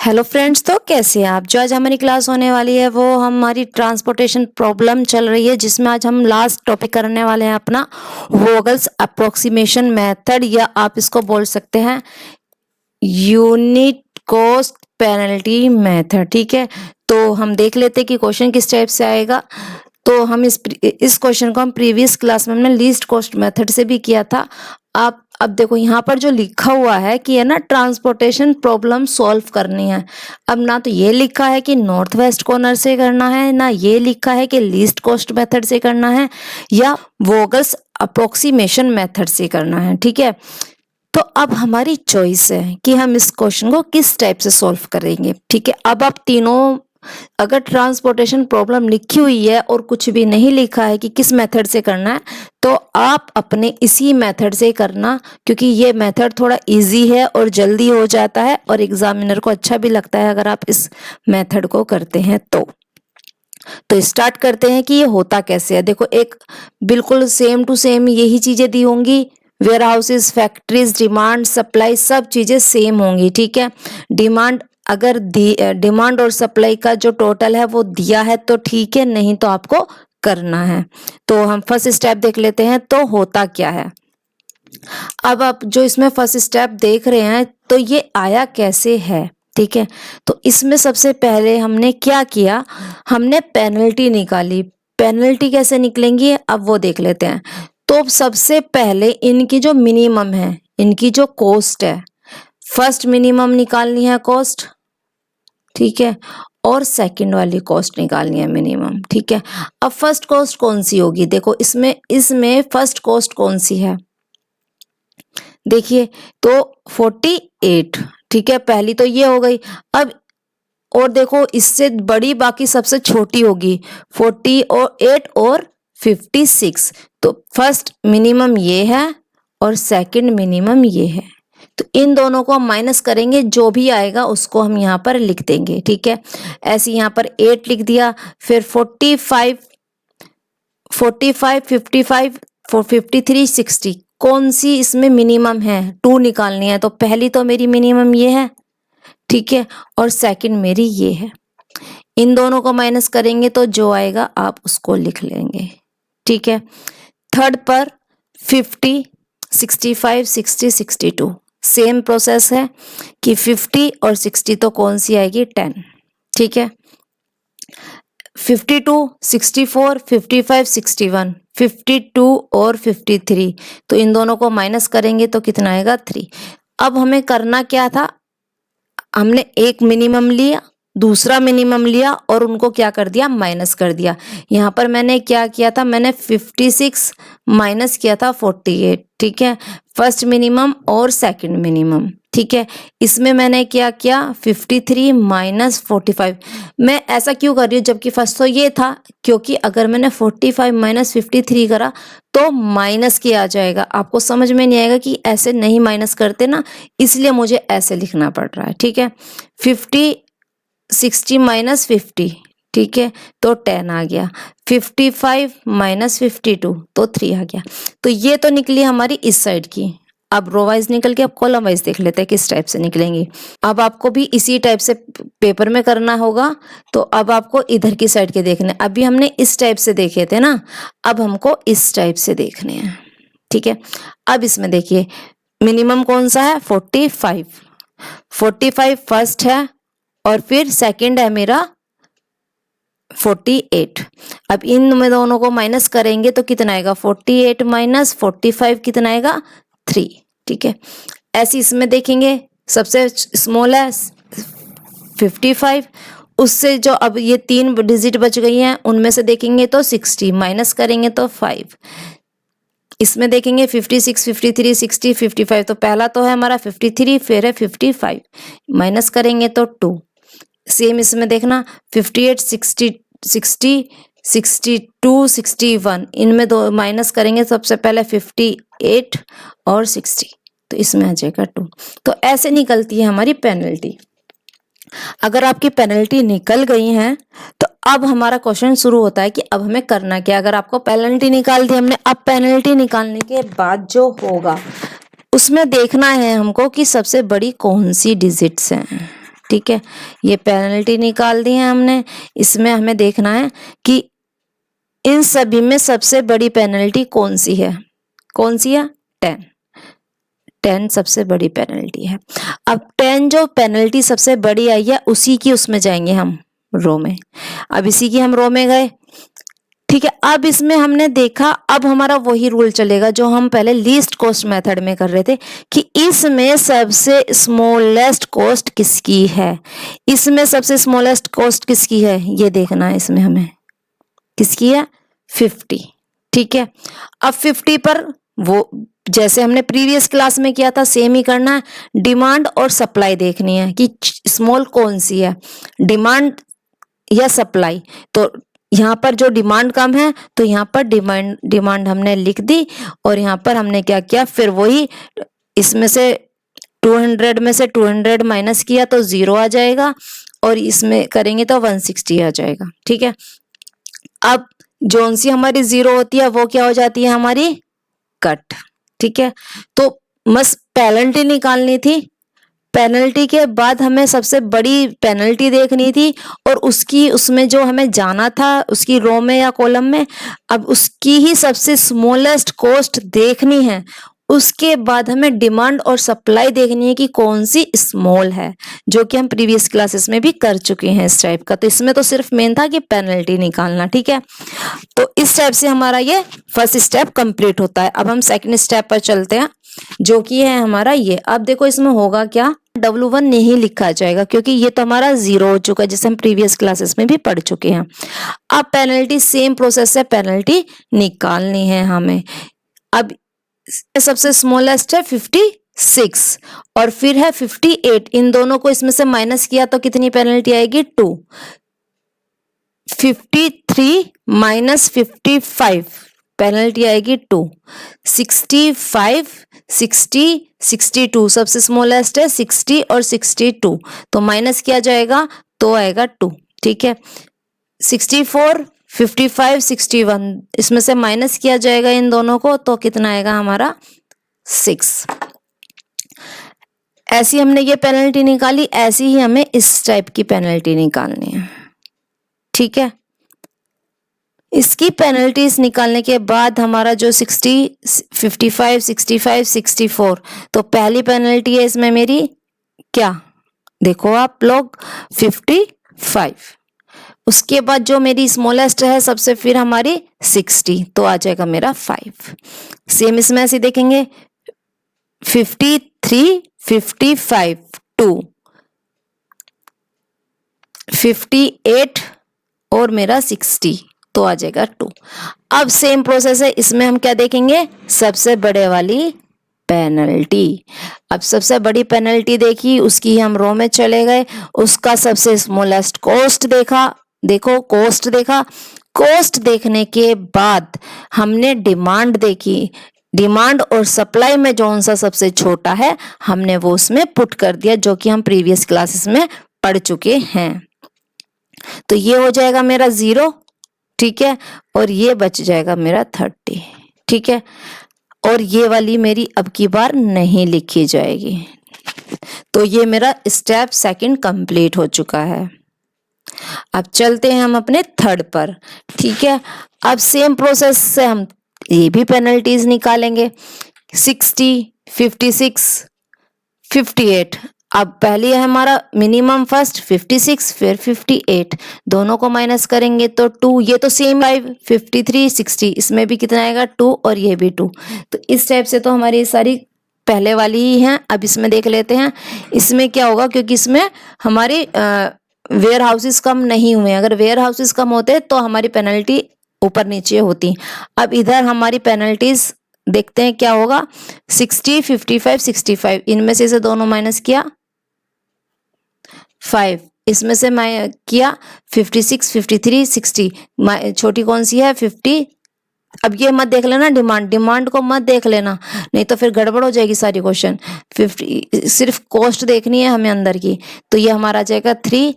Hello friends, तो कैसे हैं आप। जो आज हमारी क्लास होने वाली है वो हमारी ट्रांसपोर्टेशन प्रॉब्लम चल रही है, जिसमें आज हम लास्ट टॉपिक करने वाले हैं अपना वोगल्स अप्रोक्सीमेशन मेथड, या आप इसको बोल सकते हैं यूनिट कॉस्ट पेनल्टी मेथड। ठीक है, तो हम देख लेते हैं कि क्वेश्चन किस टाइप से आएगा। तो हम इस क्वेश्चन को हम प्रीवियस क्लास में हमने लीस्ट कॉस्ट मेथड से भी किया था। आप अब देखो यहाँ पर जो लिखा हुआ है कि है ना ट्रांसपोर्टेशन प्रॉब्लम सॉल्व करनी है। अब ना तो ये लिखा है कि नॉर्थ वेस्ट कॉर्नर से करना है, ना ये लिखा है कि लीस्ट कॉस्ट मेथड से करना है या वोगल्स अप्रोक्सीमेशन मेथड से करना है। ठीक है, तो अब हमारी चॉइस है कि हम इस क्वेश्चन को किस टाइप से सॉल्व करेंगे। ठीक है, अब आप तीनों, अगर ट्रांसपोर्टेशन प्रॉब्लम लिखी हुई है और कुछ भी नहीं लिखा है कि किस मेथड से करना है, तो आप अपने इसी मेथड से करना, क्योंकि ये मेथड थोड़ा इजी है और जल्दी हो जाता है और एग्जामिनर को अच्छा भी लगता है अगर आप इस मेथड को करते हैं। तो स्टार्ट करते हैं कि ये होता कैसे है। देखो, एक बिल्कुल सेम टू सेम यही चीजें दी होंगी, warehouses, factories, demand, supply, सब चीजें सेम होंगी। ठीक है, डिमांड अगर डिमांड और सप्लाई का जो टोटल है वो दिया है तो ठीक है, नहीं तो आपको करना है। तो हम फर्स्ट स्टेप देख लेते हैं तो होता क्या है। अब आप जो इसमें फर्स्ट स्टेप देख रहे हैं तो ये आया कैसे है। ठीक है, तो इसमें सबसे पहले हमने क्या किया, हमने पेनल्टी निकाली। पेनल्टी कैसे निकलेंगी अब वो देख लेते हैं। तो सबसे पहले इनकी जो मिनिमम है, इनकी जो कॉस्ट है, फर्स्ट मिनिमम निकालनी है कॉस्ट। ठीक है, और सेकंड वाली कॉस्ट निकालनी है मिनिमम। ठीक है, अब फर्स्ट कॉस्ट कौन सी होगी, देखो इसमें फर्स्ट कॉस्ट कौन सी है, देखिए तो 48। ठीक है, पहली तो ये हो गई। अब और देखो इससे बड़ी बाकी सबसे छोटी होगी 48 और 56। तो फर्स्ट मिनिमम ये है और सेकंड मिनिमम ये है। तो इन दोनों को हम माइनस करेंगे, जो भी आएगा उसको हम यहाँ पर लिख देंगे। ठीक है, ऐसे यहाँ पर 8 लिख दिया, फिर 45, 55, 53, 60, कौन सी इसमें मिनिमम है, 2 निकालनी है। तो पहली तो मेरी मिनिमम ये है, ठीक है, और सेकंड मेरी ये है। इन दोनों को माइनस करेंगे तो जो आएगा आप उसको लिख लेंगे। ठीक है, थर्ड पर 50, 65, 60, 62, सेम प्रोसेस है कि 50 और 60 तो कौन सी आएगी, 10। ठीक है, 52, 64, 55, 61, 52 और 53, तो इन दोनों को माइनस करेंगे तो कितना आएगा, 3। अब हमें करना क्या था, हमने एक मिनिमम लिया, दूसरा मिनिमम लिया और उनको क्या कर दिया, माइनस कर दिया। यहाँ पर मैंने क्या किया था, मैंने 56 माइनस किया था 48। ठीक है, फर्स्ट मिनिमम और सेकंड मिनिमम। ठीक है, इसमें मैंने क्या किया, 53 माइनस 45। मैं ऐसा क्यों कर रही हूँ जबकि फर्स्ट तो ये था, क्योंकि अगर मैंने 45 माइनस 53 करा तो माइनस किया जाएगा, आपको समझ में नहीं आएगा कि ऐसे नहीं माइनस करते ना, इसलिए मुझे ऐसे लिखना पड़ रहा है। ठीक है, 50, 60 माइनस 50, ठीक है, तो 10 आ गया। 55 माइनस 52 तो 3 आ गया। तो ये तो निकली हमारी इस साइड की। अब रो वाइज निकल के अब कॉलम वाइज देख लेते हैं किस टाइप से निकलेंगी। अब आपको भी इसी टाइप से पेपर में करना होगा, तो अब आपको इधर की साइड के देखने, अभी हमने इस टाइप से देखे थे ना, अब हमको इस टाइप से देखने हैं। ठीक है, अब इसमें देखिए मिनिमम कौन सा है, 45। 45 फर्स्ट है और फिर सेकंड है मेरा 48। अब इन में दोनों को माइनस करेंगे तो कितना आएगा, 48 माइनस 45 कितना आएगा, 3। ठीक है, ऐसे इसमें देखेंगे सबसे स्मॉल है 55, उससे जो अब ये 3 डिजिट बच गई हैं उनमें से देखेंगे तो 60 माइनस करेंगे तो 5। इसमें देखेंगे 56, 53, 60, 55, तो पहला तो है हमारा 53, फिर है 55, माइनस करेंगे तो 2। सेम इसमें देखना 58, 60, 62, 61, इनमें दो माइनस करेंगे, सबसे पहले 58 और 60, तो इसमें आ जाएगा 2। तो ऐसे निकलती है हमारी पेनल्टी। अगर आपकी पेनल्टी निकल गई है तो अब हमारा क्वेश्चन शुरू होता है कि अब हमें करना क्या। अगर आपको पेनल्टी निकाल दी हमने, अब पेनल्टी निकालने के बाद जो होगा उसमें देखना है हमको कि सबसे बड़ी कौन सी डिजिट्स हैं। ठीक है, ये पेनल्टी निकाल दी है हमने। इसमें हमें देखना है कि इन सभी में सबसे बड़ी पेनल्टी कौन सी है। कौन सी है? 10 सबसे बड़ी पेनल्टी है। अब 10 जो पेनल्टी सबसे बड़ी आई है उसी की उसमें जाएंगे हम रो में। अब इसी की हम रो में गए, ठीक है। अब इसमें हमने देखा, अब हमारा वही रूल चलेगा जो हम पहले लीस्ट कॉस्ट मेथड में कर रहे थे कि इसमें सबसे स्मॉलेस्ट कॉस्ट किसकी है। इसमें सबसे स्मॉलेस्ट कॉस्ट किसकी है ये देखना है। इसमें हमें किसकी है? 50, ठीक है। अब 50 पर वो जैसे हमने प्रीवियस क्लास में किया था सेम ही करना है। डिमांड और सप्लाई देखनी है कि स्मॉल कौन सी है, डिमांड या सप्लाई। तो यहाँ पर जो डिमांड कम है तो यहाँ पर डिमांड हमने लिख दी, और यहाँ पर हमने क्या किया, फिर वही इसमें से 200 में से 200 माइनस किया तो 0 आ जाएगा, और इसमें करेंगे तो 160 आ जाएगा, ठीक है। अब जोन सी हमारी 0 होती है वो क्या हो जाती है? हमारी कट, ठीक है। तो बस पेनल्टी निकालनी थी। पेनल्टी के बाद हमें सबसे बड़ी पेनल्टी देखनी थी, और उसकी उसमें जो हमें जाना था उसकी रो में या कॉलम में, अब उसकी ही सबसे स्मॉलेस्ट कॉस्ट देखनी है। उसके बाद हमें डिमांड और सप्लाई देखनी है कि कौन सी स्मॉल है, जो कि हम प्रीवियस क्लासेस में भी कर चुके हैं इस टाइप का। तो इसमें तो सिर्फ मेन था कि पेनल्टी निकालना, ठीक है। तो इस टाइप से हमारा ये फर्स्ट स्टेप कंप्लीट होता है। अब हम सेकंड स्टेप पर चलते हैं, जो कि है हमारा ये। अब देखो इसमें होगा क्या, W1 नहीं लिखा जाएगा क्योंकि ये तो हमारा 0 हो चुका है, जिसे हम प्रीवियस क्लासेस में भी पढ़ चुके हैं। अब पेनल्टी सेम प्रोसेस से पेनल्टी निकालनी है हमें। अब सबसे स्मॉलेस्ट है 56 और फिर है 58। इन दोनों को इसमें से माइनस किया तो कितनी पेनल्टी आएगी? 2। 53 माइनस 55 पेनल्टी आएगी 2। 65, 60, 62 सबसे स्मॉलेस्ट है 60 और 62, तो माइनस किया जाएगा तो आएगा 2, ठीक है। 64, 55, 61 इसमें से माइनस किया जाएगा इन दोनों को तो कितना आएगा हमारा? 6। ऐसी हमने ये पेनल्टी निकाली, ऐसी ही हमें इस टाइप की पेनल्टी निकालनी है, ठीक है। इसकी पेनल्टीज निकालने के बाद हमारा जो 60, 55, 65, 64, तो पहली पेनल्टी है इसमें मेरी क्या, देखो आप लोग 55। उसके बाद जो मेरी स्मॉलेस्ट है सबसे फिर हमारी 60, तो आ जाएगा मेरा 5। सेम इसमें ऐसे देखेंगे 53, 55, 2, 58 और मेरा 60, तो आ जाएगा 2। अब सेम प्रोसेस है, इसमें हम क्या देखेंगे? सबसे बड़े वाली पेनल्टी। अब सबसे बड़ी पेनल्टी देखी, उसकी हम रो में चले गए, उसका सबसे स्मॉलेस्ट कॉस्ट देखा। देखो कॉस्ट देखा, कॉस्ट देखने के बाद हमने डिमांड देखी। डिमांड और सप्लाई में कौन सा सबसे छोटा है हमने वो उसमें पुट कर दिया, जो कि हम प्रीवियस क्लासेस में पढ़ चुके हैं। तो ये हो जाएगा मेरा 0, ठीक है, और ये बच जाएगा मेरा 30, ठीक है। और ये वाली मेरी अब की बार नहीं लिखी जाएगी। तो ये मेरा स्टेप सेकंड कंप्लीट हो चुका है। अब चलते हैं हम अपने थर्ड पर, ठीक है। अब सेम प्रोसेस से हम ये भी पेनल्टीज निकालेंगे। 60, 56, 58। अब पहली है हमारा मिनिमम फर्स्ट 56, फिर 58, दोनों को माइनस करेंगे तो 2। ये तो सेम 5, 53, 60, इसमें भी कितना आएगा? 2, और ये भी 2। तो इस टाइप से तो हमारी सारी पहले वाली ही हैं। अब इसमें देख लेते हैं इसमें क्या होगा, क्योंकि इसमें हमारी वेयर हाउसेस कम नहीं हुए। अगर वेयर हाउसेस कम होते तो हमारी पेनल्टी ऊपर नीचे होती। अब इधर हमारी पेनल्टीज देखते हैं क्या होगा। 60, 55, 65, इनमें से दोनों माइनस किया 5, इसमें से मैं किया 56, 53, 60, छोटी कौन सी है? 50। अब ये मत देख लेना डिमांड को मत देख लेना, नहीं तो फिर गड़बड़ हो जाएगी सारी क्वेश्चन। 50 सिर्फ कॉस्ट देखनी है हमें अंदर की। तो ये हमारा आ जाएगा 3,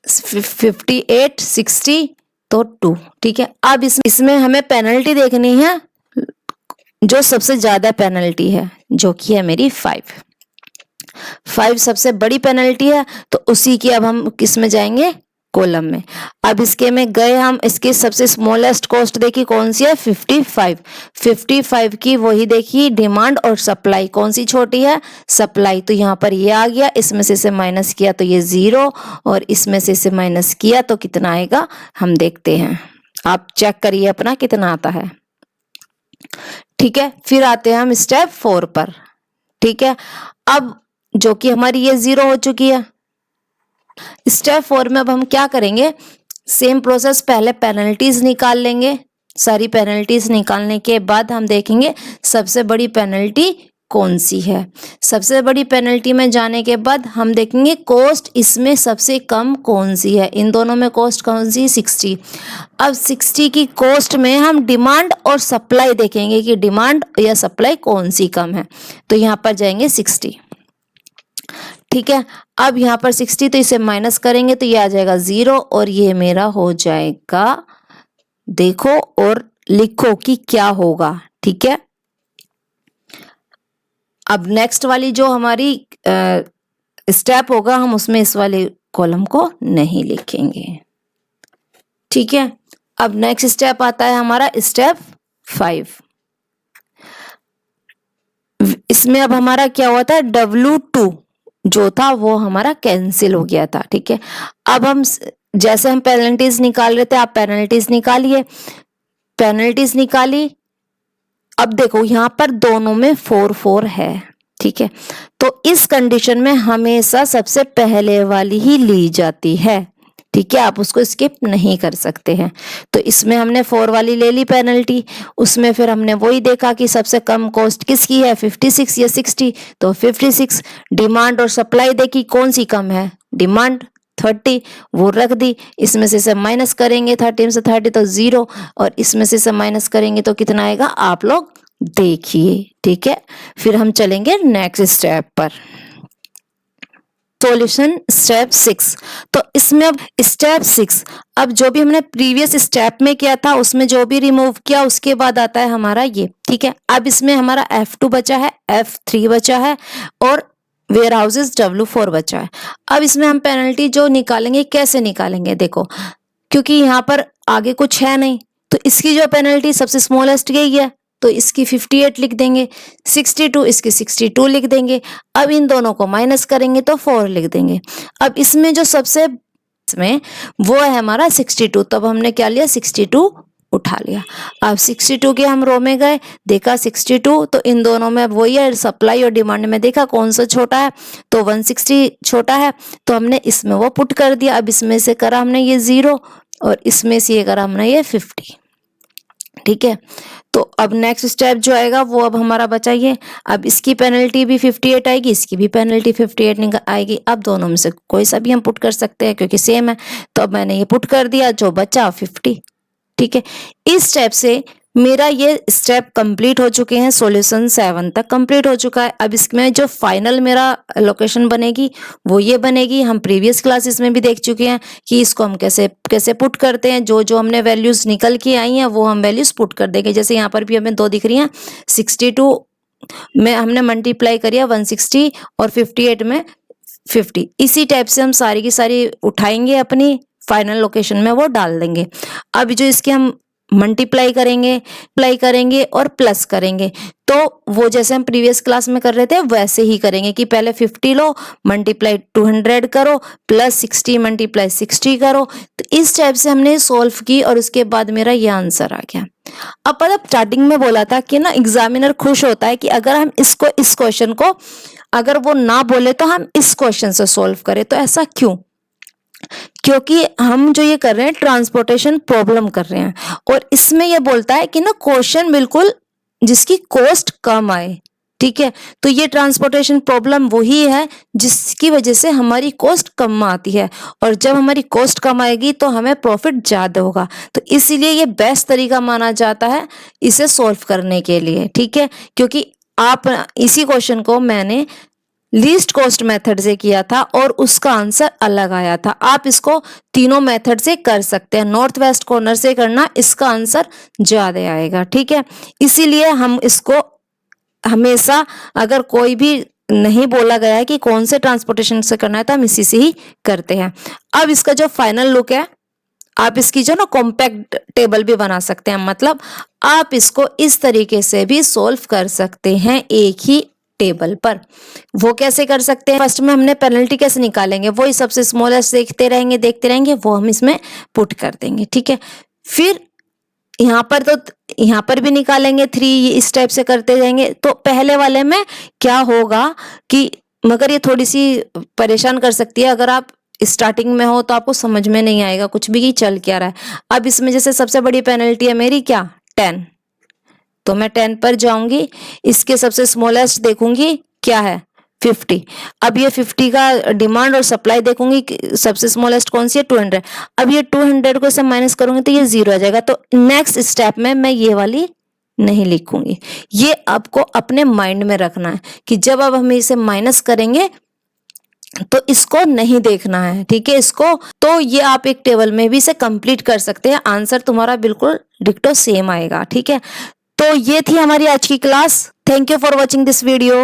58, 60, तो 2, ठीक है। अब इसमें हमें पेनल्टी देखनी है जो सबसे ज्यादा पेनल्टी है, जो कि है मेरी 5। 5 सबसे बड़ी पेनल्टी है, तो उसी की अब हम किस में जाएंगे, कॉलम में। अब इसके में गए हम, इसकी सबसे स्मॉलेस्ट कॉस्ट देखी कौन सी है, 55। 55 की वही देखी डिमांड और सप्लाई, कौन सी छोटी है, सप्लाई। तो यहाँ पर ये आ गया, इसमें से इसे माइनस किया तो ये 0, और इसमें से इसे माइनस किया तो कितना आएगा, हम देखते हैं। आप चेक करिए अपना कितना आता है। ठीक है, फिर आते हैं हम स्टेप 4 पर। ठीक है, अब जो कि हमारी ये 0 हो चुकी है, स्टेप 4 में अब हम क्या करेंगे, सेम प्रोसेस, पहले पेनल्टीज निकाल लेंगे। सारी पेनल्टीज निकालने के बाद हम देखेंगे सबसे बड़ी पेनल्टी कौन सी है। सबसे बड़ी पेनल्टी में जाने के बाद हम देखेंगे कॉस्ट इसमें सबसे कम कौन सी है। इन दोनों में कॉस्ट कौन सी, 60। अब 60 की कॉस्ट में हम डिमांड और सप्लाई देखेंगे कि डिमांड या सप्लाई कौन सी कम है। तो यहाँ पर जाएंगे 60। ठीक है, अब यहाँ पर 60, तो इसे माइनस करेंगे तो ये आ जाएगा 0, और ये मेरा हो जाएगा, देखो और लिखो कि क्या होगा। ठीक है, अब नेक्स्ट वाली जो हमारी स्टेप होगा, हम उसमें इस वाले कॉलम को नहीं लिखेंगे। ठीक है, अब नेक्स्ट स्टेप आता है हमारा स्टेप 5। इसमें अब हमारा क्या हुआ था, W2 जो था वो हमारा कैंसिल हो गया था। ठीक है, अब हम जैसे हम पेनल्टीज निकाल रहे थे, आप पेनल्टीज निकालिए। पेनल्टीज निकाली, अब देखो यहाँ पर दोनों में 4 है। ठीक है, तो इस कंडीशन में हमेशा सबसे पहले वाली ही ली जाती है। ठीक है, आप उसको स्किप नहीं कर सकते हैं। तो इसमें हमने 4 वाली ले ली पेनल्टी, उसमें फिर हमने वही देखा कि सबसे कम कॉस्ट किसकी है, 56 या 60। तो 56, डिमांड और सप्लाई देखी कौन सी कम है, डिमांड 30, वो रख दी। इसमें से इसे माइनस करेंगे 30 से 30 तो 0, और इसमें से इसे माइनस करेंगे तो कितना आएगा, आप लोग देखिए। ठीक है, फिर हम चलेंगे नेक्स्ट स्टेप पर, सॉल्यूशन स्टेप 6। तो इसमें अब स्टेप 6, अब जो भी हमने प्रीवियस स्टेप में किया था उसमें जो भी रिमूव किया उसके बाद आता है हमारा ये। ठीक है, अब इसमें हमारा F2 बचा है, F3 बचा है, और वेयर हाउसेज W4 बचा है। अब इसमें हम पेनल्टी जो निकालेंगे, कैसे निकालेंगे, देखो क्योंकि यहाँ पर आगे कुछ है नहीं, तो इसकी जो पेनल्टी सबसे स्मॉलेस्ट यही है, तो इसकी 58 लिख देंगे, 62 इसकी 62 लिख देंगे। अब इन दोनों को माइनस करेंगे तो 4 लिख देंगे। अब इसमें जो सबसे इसमें वो है हमारा 62, तब हमने क्या लिया, 62 उठा लिया। अब 62 के हम रो में गए, देखा 62, तो इन दोनों में वही है, सप्लाई और डिमांड में देखा कौन सा छोटा है, तो 160 छोटा है, तो हमने इसमें वो पुट कर दिया। अब इसमें से करा हमने ये 0, और इसमें से ये करा हमने ये 50। ठीक है, तो अब नेक्स्ट स्टेप जो आएगा वो अब हमारा बचा ये। अब इसकी पेनल्टी भी 58 आएगी, इसकी भी पेनल्टी 58 आएगी। अब दोनों में से कोई सा भी हम पुट कर सकते हैं क्योंकि सेम है, तो अब मैंने ये पुट कर दिया, जो बचा 50। ठीक है, इस स्टेप से मेरा ये स्टेप कंप्लीट हो चुके हैं, सॉल्यूशन 7 तक कंप्लीट हो चुका है। अब इसमें जो फाइनल मेरा लोकेशन बनेगी वो ये बनेगी। हम प्रीवियस क्लासेस में भी देख चुके हैं कि इसको हम कैसे कैसे पुट करते हैं। जो जो हमने वैल्यूज निकल के आई हैं वो हम वैल्यूज पुट कर देंगे। जैसे यहाँ पर भी हमें 2 दिख रही हैं, 62 में हमने मल्टीप्लाई करिए 160 और 58 में 50। इसी टाइप से हम सारी की सारी उठाएंगे, अपनी फाइनल लोकेशन में वो डाल देंगे। अब जो इसके हम मल्टीप्लाई करेंगे और प्लस करेंगे, तो वो जैसे हम प्रीवियस क्लास में कर रहे थे वैसे ही करेंगे कि पहले 50 लो, मल्टीप्लाई 200 करो, प्लस 60 मल्टीप्लाई 60 करो। तो इस टाइप से हमने सॉल्व की, और उसके बाद मेरा ये आंसर आ गया। अब मतलब स्टार्टिंग में बोला था कि ना एग्जामिनर खुश होता है कि अगर हम इस क्वेश्चन को अगर वो ना बोले तो हम इस क्वेश्चन से सॉल्व करें। तो ऐसा क्यों? क्योंकि हम जो ये कर रहे हैं ट्रांसपोर्टेशन प्रॉब्लम कर रहे हैं, और इसमें ये बोलता है कि ना क्वेश्चन बिल्कुल जिसकी कॉस्ट कम आए। ठीक है, तो ये ट्रांसपोर्टेशन प्रॉब्लम वही है जिसकी वजह से हमारी कॉस्ट कम आती है, और जब हमारी कॉस्ट कम आएगी तो हमें प्रॉफिट ज्यादा होगा। तो इसीलिए ये बेस्ट तरीका माना जाता है इसे सॉल्व करने के लिए। ठीक है, क्योंकि आप इसी क्वेश्चन को मैंने लीस्ट कॉस्ट मेथड से किया था और उसका आंसर अलग आया था। आप इसको तीनों मेथड से कर सकते हैं, नॉर्थ वेस्ट कॉर्नर से करना, इसका आंसर ज्यादा आएगा। ठीक है, इसीलिए हम इसको हमेशा अगर कोई भी नहीं बोला गया है कि कौन से ट्रांसपोर्टेशन से करना है, तो हम इसी से ही करते हैं। अब इसका जो फाइनल लुक है, आप इसकी जो ना कॉम्पैक्ट टेबल भी बना सकते हैं, मतलब आप इसको इस तरीके से भी सोल्व कर सकते हैं एक ही टेबल पर। वो कैसे कर सकते हैं? फर्स्ट में हमने पेनल्टी कैसे निकालेंगे, वही सबसे स्मॉलेस्ट देखते रहेंगे, वो हम इसमें पुट कर देंगे, ठीक है। फिर यहाँ पर भी निकालेंगे 3, इस टाइप से करते जाएंगे। तो पहले वाले में क्या होगा कि, मगर ये थोड़ी सी परेशान कर सकती है, अगर आप स्टार्टिंग में हो तो आपको समझ में नहीं आएगा कुछ भी कि चल क्या रहा है। अब इसमें जैसे सबसे बड़ी पेनल्टी है मेरी क्या, 10, तो मैं 10 पर जाऊंगी, इसके सबसे स्मॉलेस्ट देखूंगी क्या है, 50। अब ये 50 का डिमांड और सप्लाई देखूंगी कि सबसे स्मॉलेस्ट कौन सी है, 200। अब ये 200 को से माइनस करूंगी तो ये 0 आ जाएगा। तो नेक्स्ट स्टेप में मैं ये वाली नहीं लिखूंगी। ये आपको अपने माइंड में रखना है कि जब अब हम इसे माइनस करेंगे तो इसको नहीं देखना है, ठीक है। इसको तो ये आप एक टेबल में भी इसे कंप्लीट कर सकते हैं, आंसर तुम्हारा बिल्कुल डिक्टो सेम आएगा, ठीक है। तो ये थी हमारी आज की class. Thank you for watching this video.